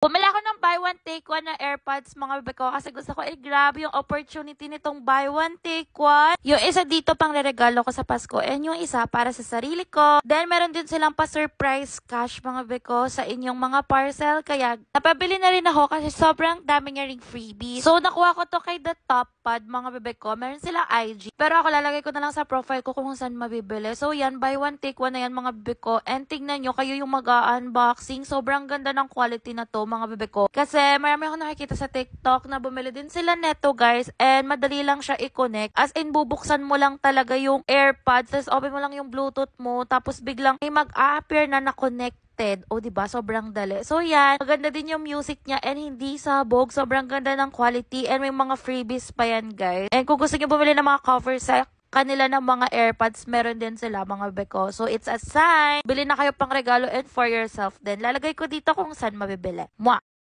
Bumili ako ng buy one take one na AirPods mga bebe ko kasi gusto ko i-grab yung opportunity nitong buy one take one. Yung isa dito pang regalo ko sa Pasko and yung isa para sa sarili ko. Then meron din silang pa-surprise cash mga bebe ko sa inyong mga parcel. Kaya napabili na rin ako kasi sobrang dami nga ring freebies. So nakuha ko to kay The Top Pod mga bebe ko. Meron silang IG. Pero ako lalagay ko na lang sa profile ko kung saan mabibili. So yan, buy one take one na yan mga bebe ko. And tignan nyo, kayo yung mag-unboxing. Sobrang ganda ng quality na to mga bebe ko. Kasi marami ako nakikita sa TikTok na bumili din sila neto guys and madali lang siya i-connect. As in, bubuksan mo lang talaga yung AirPods, tapos open mo lang yung Bluetooth mo, tapos biglang may mag-a-appear na na-connect. O, diba? Sobrang dali. So, yan. Maganda din yung music niya and hindi sabog. Sobrang ganda ng quality and may mga freebies pa yan, guys. And kung gusto niyo bumili ng mga cover sa kanila ng mga AirPods, meron din sila mga beko. So, it's a sign. Bili na kayo pang regalo and for yourself din. Lalagay ko dito kung saan mabibili. Mwah!